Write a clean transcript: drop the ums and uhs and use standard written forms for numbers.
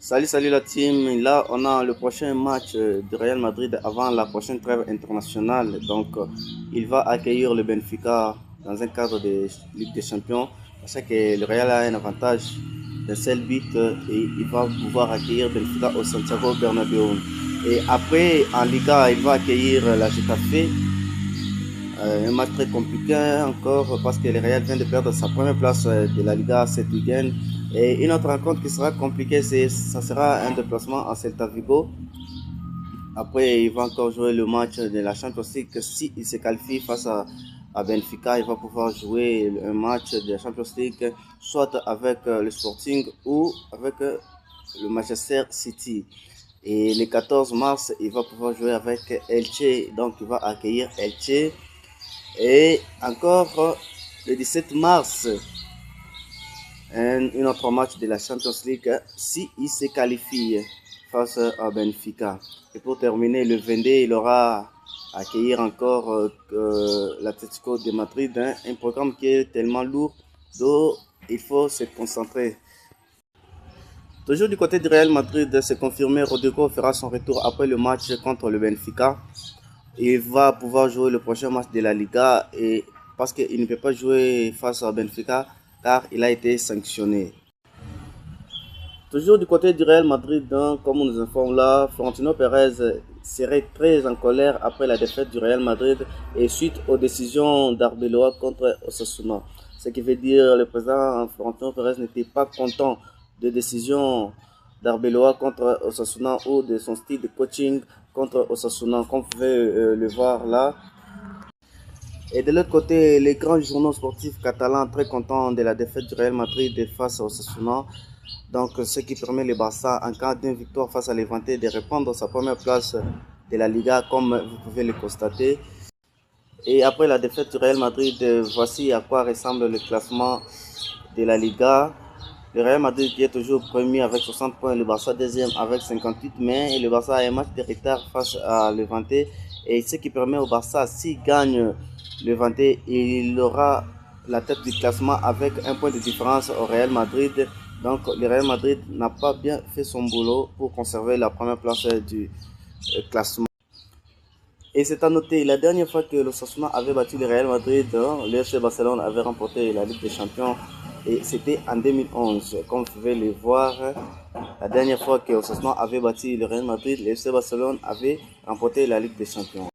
Salut la team. Là, on a le prochain match du Real Madrid avant la prochaine trêve internationale. Donc, il va accueillir le Benfica dans un cadre de Ligue des Champions. Parce que le Real a un avantage d'un seul but et il va pouvoir accueillir Benfica au Santiago Bernabéu. Et après, en Liga, il va accueillir la Getafe. Un match très compliqué encore parce que le Real vient de perdre sa première place de la Liga cette week-end. Et une autre rencontre qui sera compliquée, ça sera un déplacement à Celta Vigo. Après, il va encore jouer le match de la Champions League. S'il se qualifie face à Benfica, il va pouvoir jouer un match de la Champions League, soit avec le Sporting ou avec le Manchester City. Et le 14 mars, il va pouvoir jouer avec Elche. Donc, il va accueillir Elche. Et encore le 17 mars, un autre match de la Champions League si il se qualifie face à Benfica. Et pour terminer, le 22, il aura accueillir encore l'Atlético de Madrid, un programme qui est tellement lourd, donc il faut se concentrer. Toujours du côté du Real Madrid, c'est confirmé, Rodrigo fera son retour après le match contre le Benfica. Il va pouvoir jouer le prochain match de la Liga et parce qu'il ne peut pas jouer face à Benfica car il a été sanctionné. Toujours du côté du Real Madrid, comme on nous informe là, Florentino Pérez serait très en colère après la défaite du Real Madrid et suite aux décisions d'Arbeloa contre Osasuna. Ce qui veut dire le président Florentino Pérez n'était pas content des décisions d'Arbeloa contre Osasuna ou de son style de coaching contre Osasuna, comme vous pouvez le voir là. Et de l'autre côté, les grands journaux sportifs catalans très contents de la défaite du Real Madrid face à Osasuna. Donc, ce qui permet le Barça, en cas d'une victoire face à Levante, de reprendre sa première place de la Liga, comme vous pouvez le constater. Et après la défaite du Real Madrid, voici à quoi ressemble le classement de la Liga. Le Real Madrid qui est toujours premier avec 60 points, le Barça deuxième avec 58, mais le Barça a un match de retard face à Levante. Et ce qui permet au Barça, s'il gagne Levante, il aura la tête du classement avec un point de différence au Real Madrid. Donc le Real Madrid n'a pas bien fait son boulot pour conserver la première place du classement. Et c'est à noter, la dernière fois que l'Osasuna avait battu le Real Madrid, le FC Barcelone avait remporté la Ligue des Champions et c'était en 2011. Comme vous pouvez le voir, la dernière fois que l'Osasuna avait battu le Real Madrid, le FC Barcelone avait remporté la Ligue des Champions.